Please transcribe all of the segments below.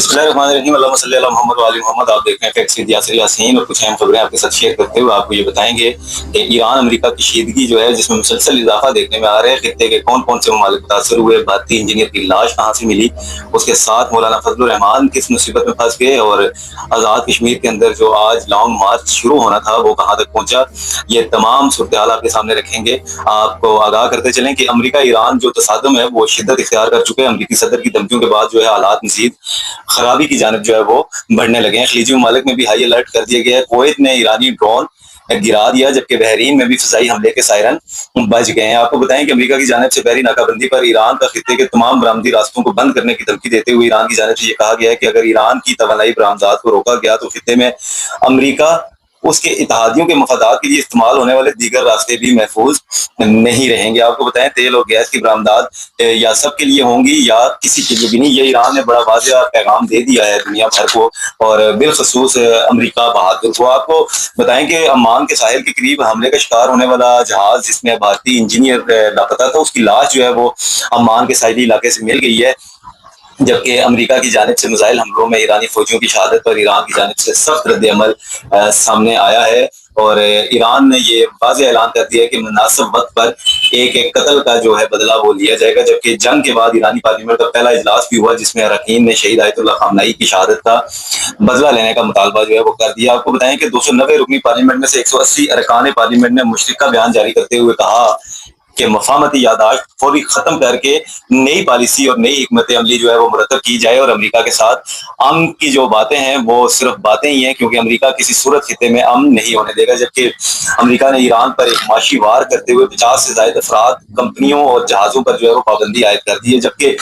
बिस्मिल्लाहिर्रहमानिर्रहीम, अल्लाहुम्मा सल्ली अला मुहम्मद व आलि मुहम्मद। आप देख रहे हैं फैक्ट विद यासिर यासीन और कुछ अहम खबरें आपके साथ शेयर करते हुए आपको ये बताएंगे कि ईरान अमेरिका की कशीदगी जो है जिसमें मुसलसल इजाफा देखने में आ रहा है। खित्ते के कौन कौन से ममालिक मुतासर हुए, भारतीय इंजीनियर की लाश कहाँ से मिली, उसके साथ मौलाना फजलुर रहमान किस मुसीबत में फंस गए और आज़ाद कश्मीर के अंदर जो आज लॉन्ग मार्च शुरू होना था वो कहाँ तक पहुंचा, ये तमाम सूरत हाल आपके सामने रखेंगे। आपको आगाह करते चलें कि अमेरिका ईरान जो तसादम है वो शिद्दत इख्तियार कर चुके हैं। अमेरिकी सदर की धमकियों के बाद जो है हालात मजीद खराबी की जानिब जो है वो बढ़ने लगे हैं। खलीजी ममालिक में भी हाई अलर्ट कर दिया गया है। कुवैत ने ईरानी ड्रोन गिरा दिया, जबकि बहरीन में भी फिजाई हमले के सायरन बज गए हैं। आपको बताएं कि अमेरिका की जानिब से बहरी नाकाबंदी पर ईरान का खित्ते के तमाम बरामदी रास्तों को बंद करने की धमकी देते हुए ईरान की जानिब से ये कहा गया है कि अगर ईरान की तवानाई बरामदात को रोका गया तो खित्ते में अमेरिका उसके इत्तेहादियों के मफादात के लिए इस्तेमाल होने वाले दीगर रास्ते भी महफूज नहीं रहेंगे। आपको बताएं तेल और गैस की बरामदात या सबके लिए होंगी या किसी के लिए भी नहीं। ये ईरान ने बड़ा वाज़ेह पैगाम दे दिया है दुनिया भर को और बिलखसूस अमेरिका बहादुर को। आपको बताएं कि अम्मान के साहिल के करीब हमले का शिकार होने वाला जहाज जिसमें भारतीय इंजीनियर लापता था, उसकी लाश जो है वो अम्मान के साहिली इलाके से मिल गई है। जबकि अमेरिका की जानिब से मिसाइल हमलों में ईरानी फौजियों की शहादत पर ईरान की जानिब से सख्त रद्द-ए-अमल सामने आया है और ईरान ने ये वाज़ेह ऐलान कर दिया है कि मुनासिब वक्त पर एक एक कत्ल का जो है बदला वो लिया जाएगा। जबकि जंग के बाद ईरानी पार्लियामेंट का पहला इजलास भी हुआ जिसमें अरकान ने शहीद आयतुल्लाह खामनेई की शहादत का बदला लेने का मुतालबा जो है वो कर दिया। आपको बताएं कि 290 रुकनी पार्लियामेंट में से 180 अरकान पार्लियामेंट ने मुश्तरका बयान जारी करते हुए कहा कि मफाहमती यादाश्त फौरी खत्म करके नई पॉलिसी और नई हिकमत अमली जो है वो मुरतब की जाए और अमेरिका के साथ अमन की जो बातें हैं वो सिर्फ बातें ही हैं, क्योंकि अमेरिका किसी सूरत खित्ते में अमन नहीं होने देगा। जबकि अमेरिका ने ईरान पर एक माशी वार करते हुए 50 से ज्यादा अफराद, कंपनियों और जहाजों पर जो है वो पाबंदी आयद कर दी है। जबकि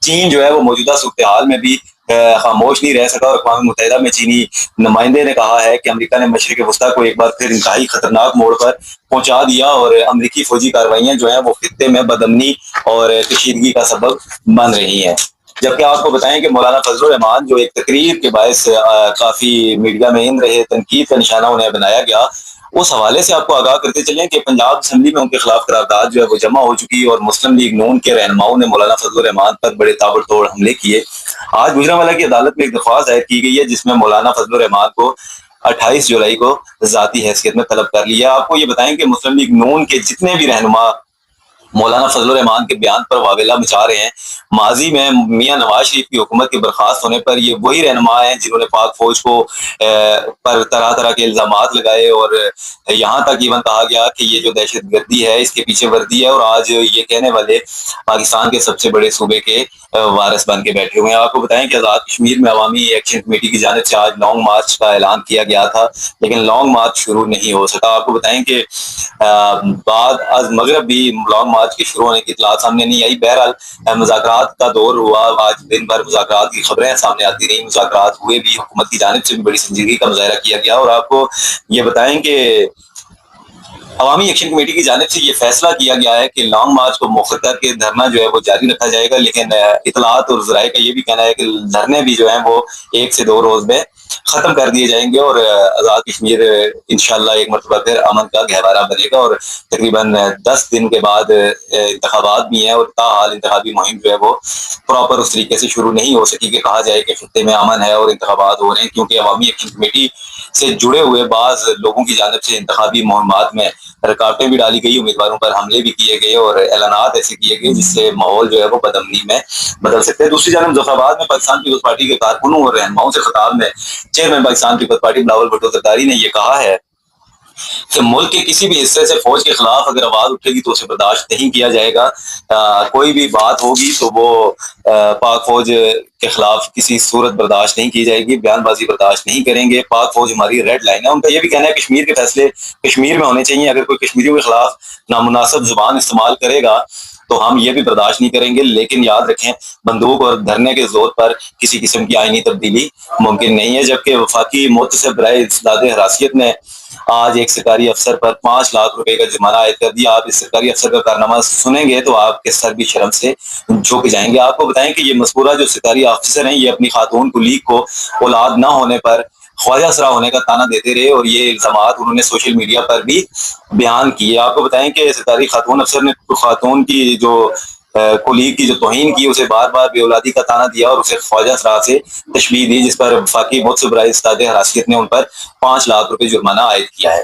चीन जो है वो मौजूदा सूरत हाल में भी खामोश नहीं रह सका और अक़वाम मुत्तहिदा में चीनी नुमाइंदे ने कहा है कि अमेरिका ने मशरिक़ वस्ता को एक बार फिर इंतहाई खतरनाक मोड़ पर पहुंचा दिया और अमेरिकी फौजी कार्रवाइयां जो है वो खित्ते में बदअमनी और कशीदगी का सबब बन रही हैं। जबकि आपको बताएं कि मौलाना फजलुर रहमान जो एक तकरीर के बायस काफी मीडिया में इन रहे, तनकीद का निशाना उन्हें बनाया गया, उस हवाले से आपको आगाह करते चलें कि पंजाब असम्बली में उनके खिलाफ करारदाद जो है वो जमा हो चुकी है और मुस्लिम लीग नून के रहनुमाओं ने मौलाना फजलुर रहमान पर बड़े ताबड़तोड़ हमले किए। आज गुजरांवाला की अदालत में एक दरख्वास्त दायर की गई है जिसमें मौलाना फजलुर रहमान को 28 जुलाई को ज़ाती हैसियत में तलब कर लिया। आपको ये बताएं कि मुस्लिम लीग नून के जितने भी रहनुमा मौलाना फजलुर रहमान के बयान पर वावेला मचा रहे हैं, माजी में मियां नवाज शरीफ की हुकूमत के बर्खास्त होने पर ये वही रहनुमा हैं जिन्होंने पाक फौज को पर तरह तरह के इल्जामात लगाए और यहाँ तक इवन कहा गया कि ये जो दहशत गर्दी है इसके पीछे वर्दी है और आज ये कहने वाले पाकिस्तान के सबसे बड़े सूबे के वारिस बन के बैठे हुए हैं। आपको बताएं कि आज़ाद कश्मीर में अवामी एक्शन कमेटी की जानिब से आज लॉन्ग मार्च का ऐलान किया गया था, लेकिन लॉन्ग मार्च शुरू नहीं हो सका। आपको बताएं कि बाद आज मगरब भी लॉन्ग मार्च के शुरू होने की इतलात सामने नहीं आई। बहरहाल मुज़ाकरात का दौर हुआ, आज दिन भर मुज़ाकरात की खबरें सामने आती रही, मुज़ाकरात हुए भी, हुकूमत की जानिब से भी बड़ी संजीदगी का मुजाहरा किया गया और आपको ये बताएं कि अवामी एक्शन कमेटी की जानिब से ये फैसला किया गया है कि लॉन्ग मार्च को मौखर करके धरना जो है वो जारी रखा जाएगा, लेकिन इतलात और ज़राए का ये भी कहना है कि धरने भी जो है वो 1 से 2 रोज में खत्म कर दिए जाएंगे और आज़ाद कश्मीर इंशाल्लाह एक मरतबा फिर अमन का गहवारा बनेगा। और तकरीबन 10 दिन के बाद इंतखाबात भी हैं और ताहाल इंतखाबी मुहिम जो है वो प्रॉपर उस तरीके से शुरू नहीं हो सकी कि कहा जाए कि खित्ते में अमन है और इंतखाबात हो रहे हैं, क्योंकि अवामी एक्शन कमेटी से जुड़े हुए बाज लोगों की जानिब से इंतखाबी मुहिमात में रुकावटें भी डाली गई, उम्मीदवारों पर हमले भी किए गए और ऐलानात ऐसे किए गए जिससे माहौल जो है वो बदअमनी में बदल सकते हैं। दूसरी जानब मुजफ्फराबाद में पाकिस्तान पीपल्स पार्टी के कारकुनों और रहनुमाओं से खिताब में चेयरमैन पाकिस्तान पीपल्स पार्टी बिलावल भुट्टो जरदारी ने यह कहा है कि मुल्क के किसी भी हिस्से से फौज के खिलाफ अगर आवाज उठेगी तो उसे बर्दाश्त नहीं किया जाएगा। कोई भी बात होगी तो वो पाक फौज के खिलाफ किसी सूरत बर्दाश्त नहीं की जाएगी, बयानबाजी बर्दाश्त नहीं करेंगे। पाक फौज हमारी रेड लाइन है। उनका ये भी कहना है कश्मीर के फैसले कश्मीर में होने चाहिए, अगर कोई कश्मीरियों के खिलाफ नामुनासिब जुबान इस्तेमाल करेगा तो हम ये भी बर्दाश्त नहीं करेंगे। लेकिन याद रखें, बंदूक और धरने के जोर पर किसी किस्म की आईनी तब्दीली मुमकिन नहीं है। जबकि वफाकी मुतसिब बराए इस्दाद हरासियत ने आज एक सरकारी अफसर पर 5 लाख रुपए का जुर्माना आयद कर दिया। आप इस सरकारी अफसर का कारनामा सुनेंगे तो आपके सर भी शर्म से झुक जाएंगे। आपको बताएं कि ये मज़कूरा जो सरकारी अफसर हैं ये अपनी खातून कुलीग को औलाद ना होने पर ख्वाजा सरा होने का ताना देते रहे और ये इल्जामात उन्होंने सोशल मीडिया पर भी बयान किए। आपको बताएं कि सरकारी खातून अफसर ने खातून की जो کولیگ کی جو توہین کی، اسے بار بار بے اولادی کا طعنہ دیا اور اسے خواجہ اسرار سے تشبیہ دی، جس پر وفاقی متس برائے استاد حراسیت نے ان پر 5 لاکھ روپے جرمانہ عائد کیا ہے۔